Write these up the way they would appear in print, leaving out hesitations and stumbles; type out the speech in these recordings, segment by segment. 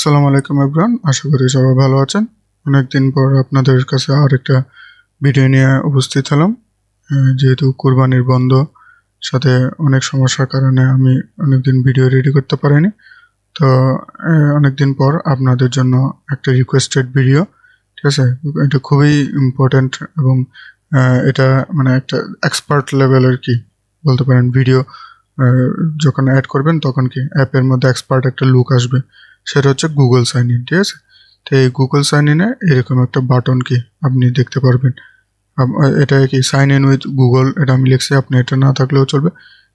আসসালামু আলাইকুম এভরিওয়ান, আশা করি সবাই ভালো আছেন। অনেকদিন পর আপনাদের কাছে আরেকটা ভিডিও নিয়ে উপস্থিত হলাম। যেহেতু কুরবানির বন্ধ, সাথে অনেক সমস্যার কারণে আমি অনেকদিন ভিডিও রেডি করতে পারিনি। তো অনেকদিন পর আপনাদের জন্য একটা রিকোয়েস্টেড ভিডিও, ঠিক আছে। এটা খুবই ইম্পর্ট্যান্ট এবং এটা মানে একটা এক্সপার্ট লেভেলের কি বলতে পারেন ভিডিও। যখন অ্যাড করবেন তখন কি অ্যাপের মধ্যে এক্সপার্ট একটা লুক আসবে, সেটা হচ্ছে গুগল সাইন ইন, ঠিক আছে। তো এই গুগল সাইন ইনে এরকম একটা বাটন কি আপনি দেখতে পারবেন। এটা কি সাইন ইন উইথ গুগল, এটা আমি লিখছি, আপনি এটা না থাকলেও চলবে,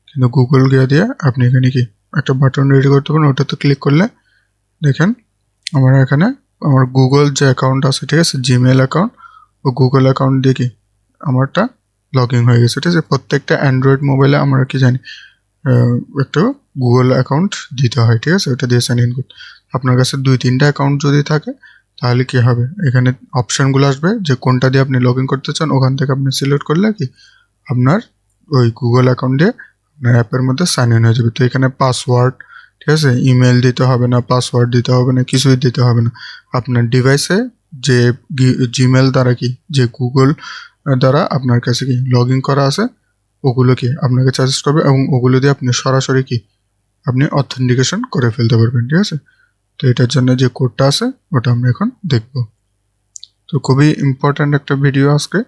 কিন্তু গুগল গিয়ে দিয়ে আপনি এখানে কি একটা বাটন রেডি করতে পারেন। ওটাতে ক্লিক করলে দেখেন আমার এখানে আমার গুগল যে অ্যাকাউন্ট আছে, ঠিক আছে, জিমেল অ্যাকাউন্ট ও গুগল অ্যাকাউন্ট দিয়ে কি আমারটা লগ ইন হয়ে গেছে, ঠিক আছে। প্রত্যেকটা অ্যান্ড্রয়েড মোবাইলে আমরা কি জানি একটু গুগল অ্যাকাউন্ট দিতে হয়, ঠিক আছে, ওটা দিয়ে সাইন ইন করতে। আপনার কাছে 2-3টা অ্যাকাউন্ট যদি থাকে তাহলে কি হবে, এখানে অপশানগুলো আসবে যে কোনটা দিয়ে আপনি লগ ইন করতে চান, ওখান থেকে আপনি সিলেক্ট করলে কি আপনার ওই গুগল অ্যাকাউন্ট দিয়ে আপনার অ্যাপের মধ্যে সাইন ইন হয়ে যাবে। তো এখানে পাসওয়ার্ড, ঠিক আছে, ইমেল দিতে হবে না, পাসওয়ার্ড দিতে হবে না, কিছুই দিতে হবে না। আপনার ডিভাইসে যে জিমেল দ্বারা কি যে গুগল দ্বারা আপনার কাছে কি লগ ইন করা আছে ওগুলো কি আপনাকে সাজেস্ট করবে এবং ওগুলো দিয়ে আপনি সরাসরি কি আপনি অথেন্টিকেশন করে ফেলতে পারবেন, ঠিক আছে। তো এটার জন্য যে কোডটা আছে ওটা আমরা এখন দেখব। তো খুবই ইম্পর্ট্যান্ট একটা ভিডিও আজকে।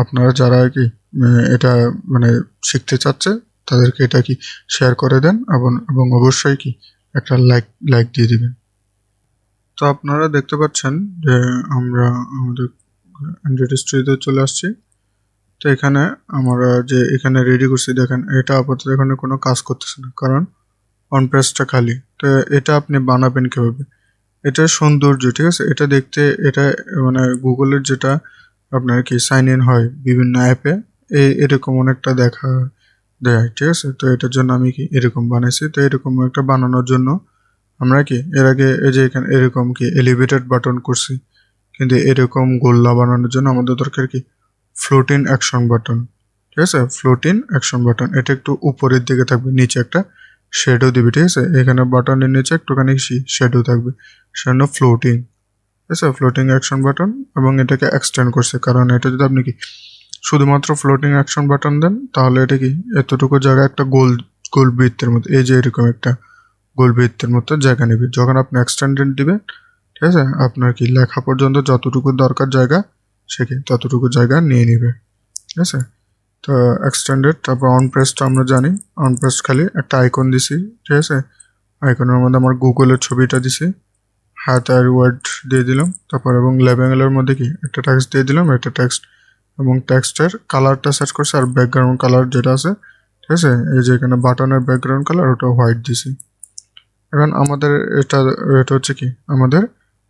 আপনারা যারা কি এটা মানে শিখতে চাচ্ছে তাদেরকে এটা কি শেয়ার করে দেন এবং অবশ্যই কি একটা লাইক দিয়ে দিবেন। তো আপনারা দেখতে পাচ্ছেন যে আমরা আমাদের অ্যান্ড্রয়েড স্টুডিওতে চলে আসছি। তো এখানে আমরা যে এখানে রেডি করছি দেখেন, এটা আপাতত এখানে কোনো কাজ করতেছে না, কারণ অন পেজটা খালি। তো এটা আপনি বানাবেন কিভাবে, এটা সৌন্দর্য, ঠিক আছে। এটা দেখতে এটা মানে গুগলের যেটা আপনার কি সাইন ইন হয় বিভিন্ন অ্যাপে এরকম অনেকটা দেখা দেয়, ঠিক আছে। তো এটার জন্য আমি কি এরকম বানাইছি। তো এরকম একটা বানানোর জন্য আমরা কি এর আগে এই যে এখানে এরকম কি এলিভেটেড বাটন করছি, কিন্তু এরকম গোল্লা বানানোর জন্য আমাদের দরকার কি ফ্লোটিং অ্যাকশন বাটন, ঠিক আছে। ফ্লোটিং অ্যাকশন বাটন এটা একটু উপরের দিকে থাকবে, নিচে একটা শ্যাডো দিবে, ঠিক আছে। এখানে বাটনের নিচে একটুখানি শ্যাডো থাকবে, সেজন্য ফ্লোটিং, ঠিক আছে, ফ্লোটিং অ্যাকশন বাটন। এবং এটাকে এক্সটেন্ড করছে, কারণ এটা যদি আপনি কি শুধুমাত্র ফ্লোটিং অ্যাকশন বাটন দেন তাহলে এটা কি এতটুকু জায়গা একটা গোল বৃত্তের মতো, এই যে এরকম একটা গোল বৃত্তের মতো জায়গা নেবে। যখন আপনি এক্সটেন্ডেড দিবেন, ঠিক আছে, আপনার কি লেখা পর্যন্ত যতটুকু দরকার জায়গা সে কি ততটুকু জায়গা নিয়ে নিবে, ঠিক আছে। তো এক্সটেন্ডেড, তারপর অন প্রেসটা আমরা জানি, অন প্রেস খালি একটা আইকন দিছি, ঠিক আছে। আইকনের মধ্যে আমার গুগলের ছবিটা দিছি, হাত আর ওয়ার্ড দিয়ে দিলাম, তারপর এবং লেবেলের মধ্যে কি একটা টেক্সট দিয়ে দিলাম, একটা টেক্সট এবং টেক্সটের কালারটা সার্চ করছি, আর ব্যাকগ্রাউন্ড কালার যেটা আছে, ঠিক আছে, এই যে এখানে বাটনের ব্যাকগ্রাউন্ড কালার ওটা হোয়াইট দিছি। এখন আমাদের এটা হচ্ছে কি আমাদের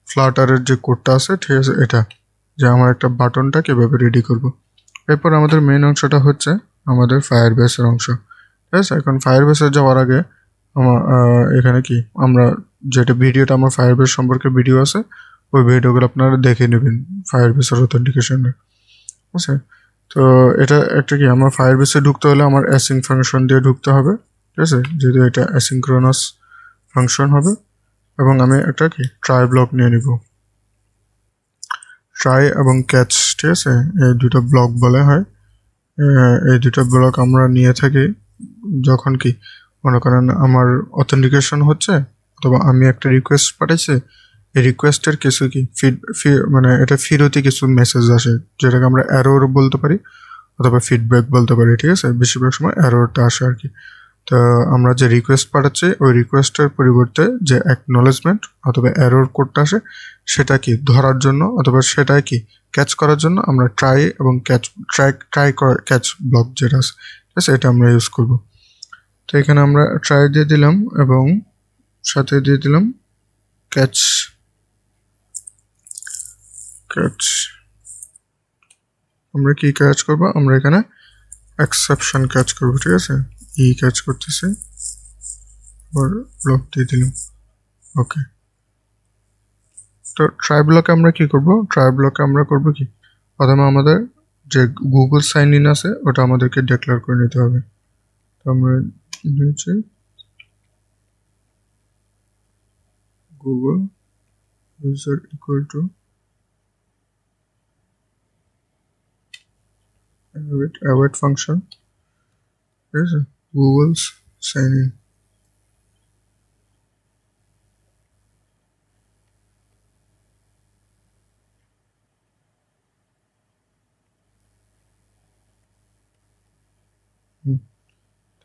ফ্লাটারের যে কোডটা আছে, ঠিক আছে, এটা যে আমার একটা বাটনটা কীভাবে রেডি করব। এরপর আমাদের মেইন অংশটা হচ্ছে আমাদের ফায়ারবেসের অংশ, ঠিক আছে। এখন ফায়ারবেসে যাওয়ার আগে আমার এখানে কি আমরা যেটা ভিডিওটা আমার ফায়ারবেস সম্পর্কে ভিডিও আছে, ওই ভিডিওগুলো আপনারা দেখে নেবেন ফায়ারবেসের অথেন্টিকেশনের, ঠিক আছে। তো এটা একটা কি আমার ফায়ারবেসে ঢুকতে হলে আমার অ্যাসিং ফাংশন দিয়ে ঢুকতে হবে, ঠিক আছে, যেহেতু এটা অ্যাসিংক্রোনাস ফাংশন হবে। এবং আমি একটা কি ট্রাই ব্লক নিয়ে নিব, ট্রাই এবং ক্যাচ, ঠিক আছে, এই দুটো ব্লক বলা হয়। এই দুটো ব্লক আমরা নিয়ে থাকি যখন কি মনে করেন আমার অথেন্টিকেশন হচ্ছে, অথবা আমি একটা রিকোয়েস্ট পাঠাইছি, এই রিকোয়েস্টের কিছু কি মানে এটা ফিরতি কিছু মেসেজ আসে, যেটাকে আমরা এরর বলতে পারি অথবা ফিডব্যাক বলতে পারি, ঠিক আছে। বেশিরভাগ সময় এররটা আসে আর কি। তো আমরা যে রিকোয়েস্ট পাঠাচ্ছি ওই রিকোয়েস্টের পরিবর্তে যে অ্যাকনোলেজমেন্ট অথবা এরর কোডটা আসে সেটা কি ধরার জন্য অথবা সেটা কি ক্যাচ করার জন্য আমরা ট্রাই এবং ক্যাচ ব্লক যেটা আছে, ঠিক আছে, এটা আমরা ইউজ করব। তো এখানে আমরা ট্রাই দিয়ে দিলাম এবং সাথে দিয়ে দিলাম ক্যাচ। আমরা কি ক্যাচ করব, আমরা এখানে এক্সেপশন ক্যাচ করব, ঠিক আছে। ক্যাচ করতেছে, ব্লক দিয়ে দিলাম, ওকে। তো ট্রাই ব্লকে আমরা কি করব, ট্রাই ব্লকে আমরা করব কি প্রথমে আমাদের যে গুগল সাইন ইন আছে ওটা আমাদেরকে ডিক্লেয়ার করে নিতে হবে। তো আমরা নিচে Google user equal to await function, ঠিক আছে, গুগলস সাইন ইন।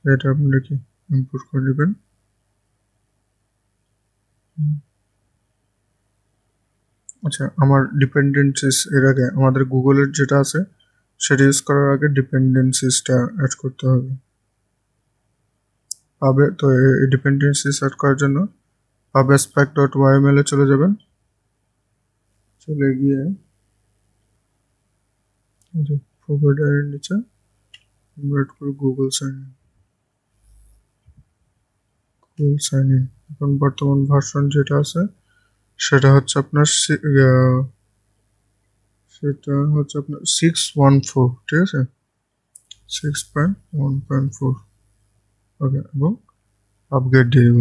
এটা আপনারা কি ইম্পোর্ট করে নেবেন। আচ্ছা, আমার ডিপেন্ডেন্সিস এর আগে আমাদের গুগলের যেটা আছে সেটা ইউজ করার আগে ডিপেন্ডেন্সিসটা অ্যাড করতে হবে। পাবে তো এই ডিপেন্ডেন্সিস অ্যাড করার জন্য pubspec.yml এ চলে যাবেন। চলে গিয়ে প্রোভাইডারের নিচে আমরা অ্যাড করি গুগল সাইন ইন। এখন বর্তমান ভার্সন যেটা আছে সেটা হচ্ছে আপনার 6.1.4, ঠিক আছে, 6.1.4। ওকে, এবং আপগ্রেড দিয়ে দেব।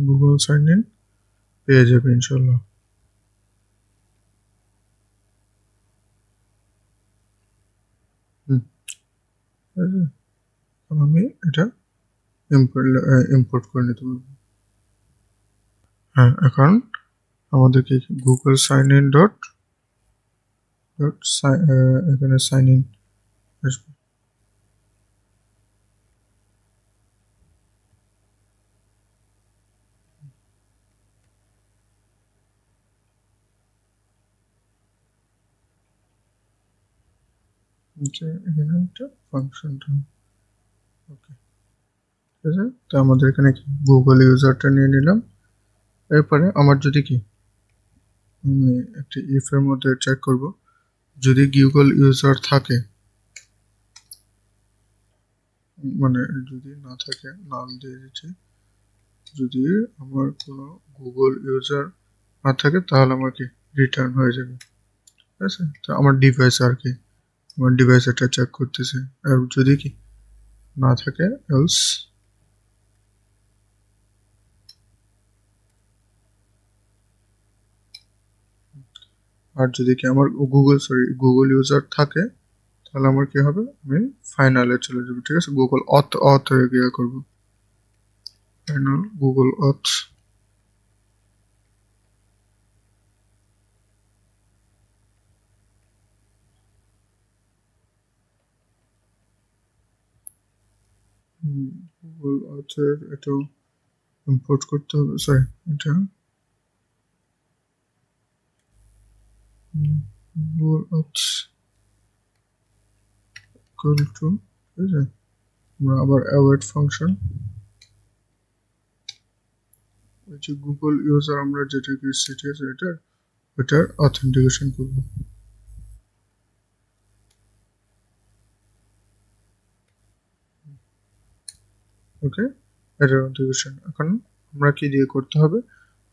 গুগল সাইন ইন পেয়ে যাবে ইনশাল্লাহ। আমি এটা ইম্পোর্ট করে নিতে পারবো। হ্যাঁ, এখন আমাদেরকে গুগল সাইন ইন এখানে সাইন ইন আসবে। এখানে একটা ফাংশনটা, ওকে, ঠিক আছে। তো আমাদের এখানে কি গুগল ইউজারটা নিয়ে নিলাম। এরপরে আমার যদি কি আমি একটা ইফ এর মধ্যে চেক করব, যদি গুগল ইউজার থাকে, মানে যদি না থাকে নাল দিয়ে দিচ্ছি, যদি আমার কোনো গুগল ইউজার না থাকে তাহলে আমার কি রিটার্ন হয়ে যাবে, ঠিক আছে। তো আমার ডিভাইস আর কি আমার ডিভাইস এটা চেক করতেছে। আর যদি কি না থাকে এলস, আর যদি কি আমার গুগল ইউজার থাকে তাহলে আমার কি হবে, আমি ফাইনালে চলে যাবো, ঠিক আছে। গুগল অথ গিয়ে করবো ফাইনাল গুগল অথ। গুগল অথের এটাও ইম্পোর্ট করতে হবে, সরি এটা গুগল অথ ইকুয়াল টু, ঠিক আছে, আমরা আবার অ্যাওয়েট ফাংশন, ওই যে গুগল ইউজার আমরা যেটা দিচ্ছি, ঠিক আছে, এটার অথেন্টিকেশন করবো। ওকে, এটার অথেন্টিকেশন এখন আমরা কি দিয়ে করতে হবে,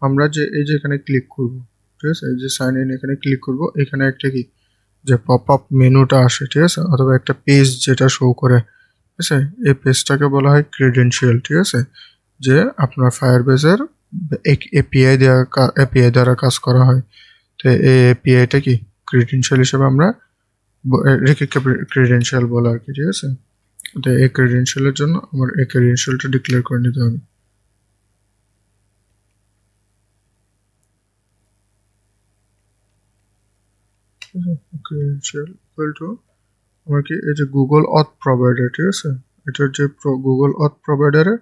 আমরা যে এই যে এখানে ক্লিক করব, ঠিক আছে, এই যে সাইন ইন এখানে ক্লিক করব, এখানে একটা কি যে পপ আপ মেনুটা আসে, ঠিক আছে, অথবা একটা পেজ যেটা শো করে, ঠিক আছে, এই পেজটাকে বলা হয় ক্রেডেনশিয়াল, ঠিক আছে, যে আপনার ফায়ারবেসের এপিআই দ্বারা কাজ করা হয়। তো এই এপিআইটা কি ক্রেডেনশিয়াল হিসেবে আমরা রেখে ক্রেডেনশিয়াল বলা আর কি, ঠিক আছে। তো এই ক্রেডেনশিয়ালের জন্য আমার এই ক্রেডেনশিয়ালটা ডিক্লেয়ার করে নিতে হবে। ক্রেডেনশিয়াল ইকুয়াল টু আমার কি এই যে গুগল অথ প্রোভাইডার, ঠিক আছে, এটার যে গুগল অথ প্রোভাইডারের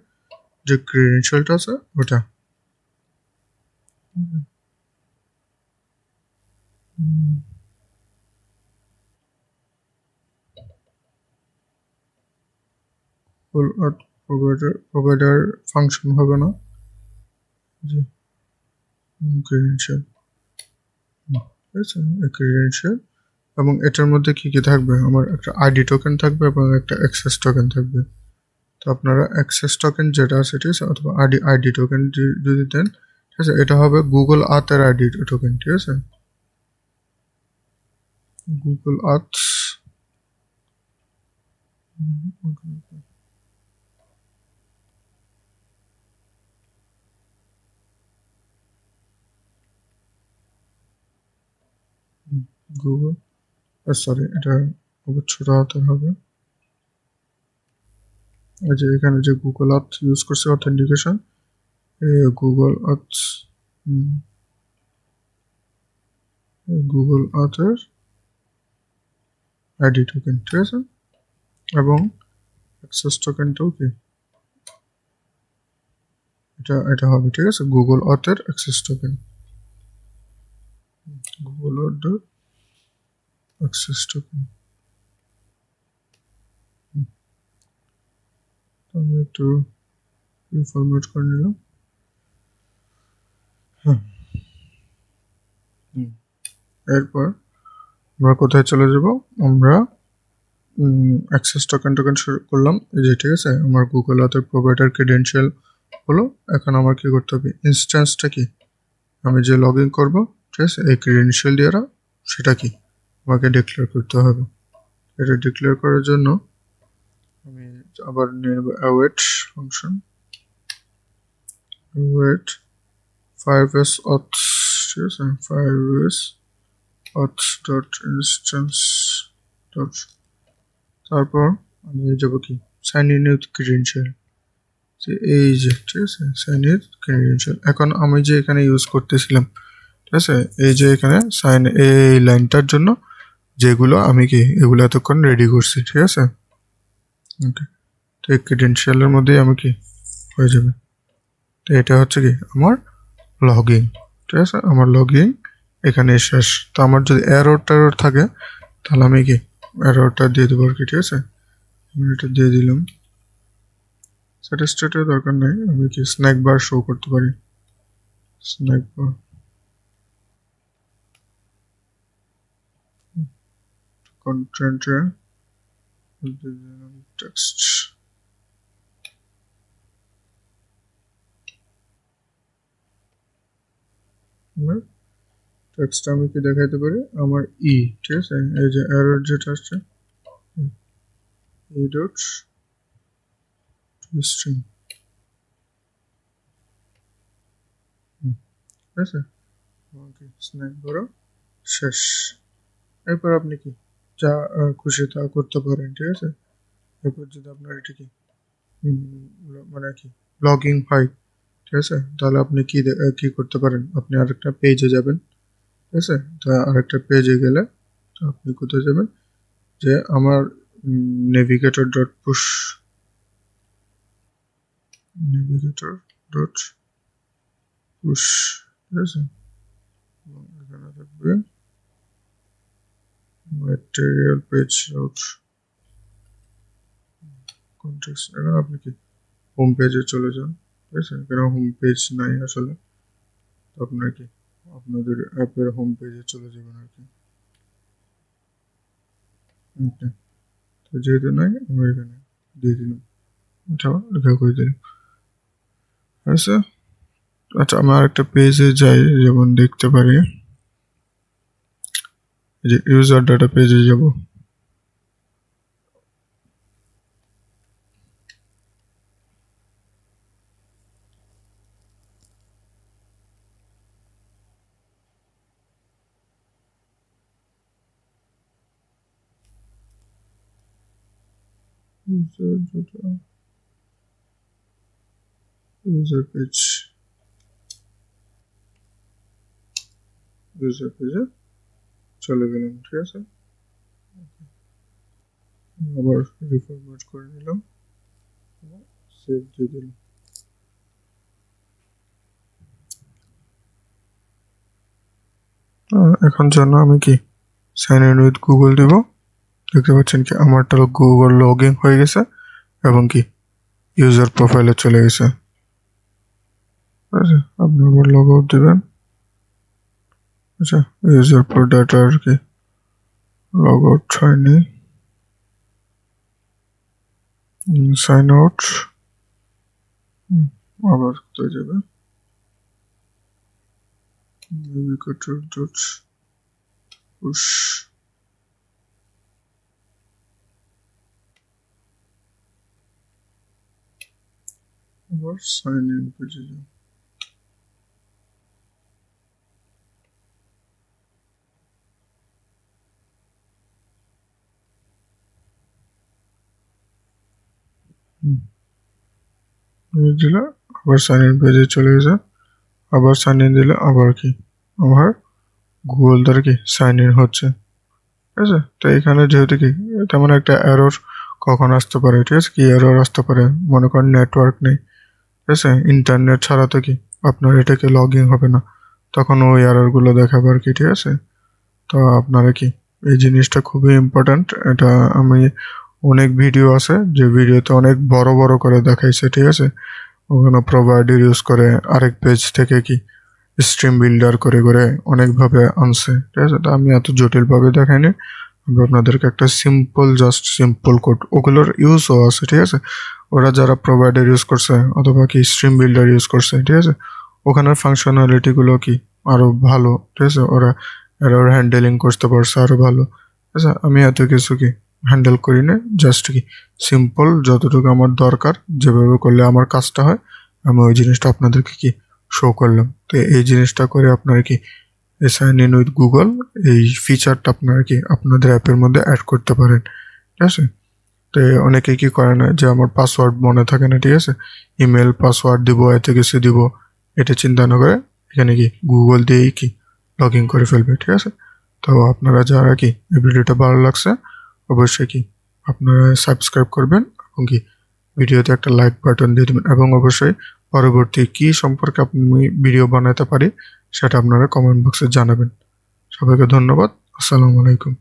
যে ক্রেডেনশিয়ালটা আছে ওটা, গুগল অথ প্রোভাইডার ফাংশন হবে না, জি ক্রেডেনশিয়াল, ঠিক আছে, ক্রেডেনশিয়াল। এবং এটার মধ্যে কি কি থাকবে, আমার একটা আইডি টোকেন থাকবে এবং একটা অ্যাক্সেস টোকেন থাকবে। তো আপনারা অ্যাক্সেস টোকেন যেটা আছে, ঠিক আছে, অথবা আইডি টোকেন যদি দেন, ঠিক আছে, এটা হবে গুগল আর্থের আইডি টোকেন, ঠিক আছে, গুগল আর্থ। গুগল, সরি এটা ছোট হাতের হবে। এই যে এখানে যে গুগল আর্থ ইউজ করছে অথেন্টিকেশন, গুগল আর্থ, গুগল আর্থের আইডি টোকেন, ঠিক আছে, এবং অ্যাক্সেস টোকেনটাও কি এটা হবে, ঠিক আছে, গুগল আর্থের অ্যাক্সেস টোকেন, গুগল আর্থের অ্যাক্সেস টোকেন। আমি একটু ফরম্যাট করে নিলাম। এরপর আমরা কোথায় চলে যাব, আমরা অ্যাক্সেস টোকেন শুরু করলাম, এই যে, ঠিক আছে, আমার গুগল আর্থের প্রোভাইডার ক্রেডেনশিয়াল হলো। এখন আমার কি করতে হবে, ইনস্ট্যান্সটা কি আমি যে লগ ইন করবো, ঠিক আছে, এই ক্রেডেনশিয়াল দ্বারা সেটা কি আমাকে ডিক্লেয়ার করতে হবে। এটা ডিক্লেয়ার করার জন্য আমি আবার নিয়ে নেব await function, await Firebase auth, ঠিক আছে, Firebase auth dot instance dot, তারপর আমি যাব কি সাইন ইন উইথ ক্রেডেনশিয়াল, এই যে, ঠিক আছে, সাইন ইন ক্রেডেনশিয়াল। এখন আমি যে এখানে ইউজ করতেছিলাম, ঠিক আছে, এই যে এখানে সাইন, এই লাইনটার জন্য যেগুলো আমি কি এগুলো এতক্ষণ রেডি করছি, ঠিক আছে, ওকে, তো এই ক্রেডেনশিয়ালের মধ্যেই আমি কি হয়ে যাবে। তো এটা হচ্ছে কি আমার লগইন, ঠিক আছে, আমার লগইন এখানে শেষ। তো আমার যদি এরর টেরর থাকে তাহলে আমি কি এররটা দিয়ে দেবো আর কি, ঠিক আছে, আমি এটা দিয়ে দিলাম। স্যাটিসফাইডের দরকার নেই, আমি কি স্ন্যাক বার শো করতে পারি, স্ন্যাক বার, কন্টেন্টে টেক্সট, টেক্সট আমি কি দেখাইতে পারি আমার ই, ঠিক আছে, এই যে এরর যেটা আসছে ই ডট স্ট্রিং, ঠিক আছে, ওকে, স্ন্যাক বারও শেষ। এরপর আপনি কি যা খুশি তা করতে পারেন, ঠিক আছে। এরপর যদি আপনার এটা কি মানে কি লগইন হয়, ঠিক আছে, তাহলে আপনি কি করতে পারেন, আপনি আরেকটা পেজে যাবেন, ঠিক আছে, তো আরেকটা পেজে গেলে তো আপনি কোথায় যাবেন, যে আমার navigator dot push, navigator dot push, ঠিক আছে, এবং এখানে থাকবে ম্যাটেরিয়াল পেজ রুট কন্টেক্সট। এখানে আপনি কি হোম পেজে চলে যান, ঠিক আছে, এখানে হোম পেজ নাই আসলে, তো আপনার কি আপনাদের অ্যাপের হোম পেজে চলে যাবেন আর কি, ওকে, তো যেহেতু নাই আমি এখানে দিয়ে দিলাম, এটা লেখা করে দিলাম, আচ্ছা। আচ্ছা, আমি আরেকটা পেজে যাই, যেমন দেখতে পারি যে ইউজার ডাটা পেজে যাব, ইউজার পেজ, ইউজার পেজে চলে গেলাম, ঠিক আছে, আবার রিফরম্যাট করে নিলাম, সেভ দিয়ে দিলাম। এখন জন্য আমি কি সাইন ইন উইথ গুগল দেব, দেখতে পাচ্ছেন কি আমারটা গুগল লগ ইন হয়ে গেছে এবং কি ইউজার প্রোফাইলে চলে গেছে, ঠিক আছে, আপনি আবার লগ আউট দেবেন, আচ্ছা, ইউজার প্রো ডাটা আর কি লগ আউট হয়নি, সাইন আউট, আবার কোথায় যাবে, নেভিগেটর ডট পুশ, আবার সাইন ইন পেজে যাবে, দিলে আবার সাইন ইন পেজে চলে গেছে, আবার সাইন ইন দিলে আবার কি আমার গুগল দ্বারা কি সাইন ইন হচ্ছে, ঠিক আছে। তো এখানে যেহেতু কি তেমন একটা এরর কখন আসতে পারে, ঠিক আছে, কি এরর আসতে পারে, মনে করেন নেটওয়ার্ক নেই, ঠিক আছে, ইন্টারনেট ছাড়া তো কি আপনার এটাকে লগ ইন হবে না, তখন ওই এররগুলো দেখাবে আর কি, ঠিক আছে। তো আপনারা কি এই জিনিসটা খুবই ইম্পর্ট্যান্ট, এটা আমি অনেক ভিডিও আছে যে ভিডিওতে অনেক বড় বড় করে দেখাইছে, ঠিক আছে, ওখানে প্রোভাইডার ইউজ করে আরেক পেজ থেকে কি স্ট্রিম বিল্ডার করে করে অনেকভাবে আনছে, ঠিক আছে। তো আমি এত জটিলভাবে দেখাইনি, আমি আপনাদেরকে একটা জাস্ট সিম্পল কোড, ওগুলোর ইউজও আছে, ঠিক আছে। ওরা যারা প্রোভাইডার ইউজ করছে অথবা কি স্ট্রিম বিল্ডার ইউজ করছে, ঠিক আছে, ওখানের ফাংশনালিটিগুলো কি আরও ভালো, ঠিক আছে, ওরা এরর হ্যান্ডেলিং করতে পারছে আরও ভালো, ঠিক আছে। আমি এত কিছু কি হ্যান্ডেল করি না, জাস্ট কি সিম্পল যতটুকু আমার দরকার, যেভাবে করলে আমার কাজটা হয় আমি ওই জিনিসটা আপনাদেরকে কি শো করলাম। তো এই জিনিসটা করে আপনারা কি সাইন ইন উইথ গুগল এই ফিচারটা আপনারা কি আপনাদের অ্যাপের মধ্যে অ্যাড করতে পারেন, ঠিক আছে। তো অনেকে কি করে না যে আমার পাসওয়ার্ড মনে থাকে না, ঠিক আছে, ইমেল পাসওয়ার্ড দিব, এত কিছু দিব, এটা চিন্তা না করে এখানে কি গুগল দিয়েই কি লগ ইন করে ফেলবে, ঠিক আছে। তো আপনারা যারা কি এই ভিডিওটা ভালো লাগছে অবশ্যই কি আপনারা সাবস্ক্রাইব করবেন এবং কি ভিডিওতে একটা লাইক বাটন দিয়ে দেবেন, এবং অবশ্যই পরবর্তী কি সম্পর্কে আপনি ভিডিও বানাতে পারি সেটা আপনারা কমেন্ট বক্সে জানাবেন। সবাইকে ধন্যবাদ। আসসালামু আলাইকুম।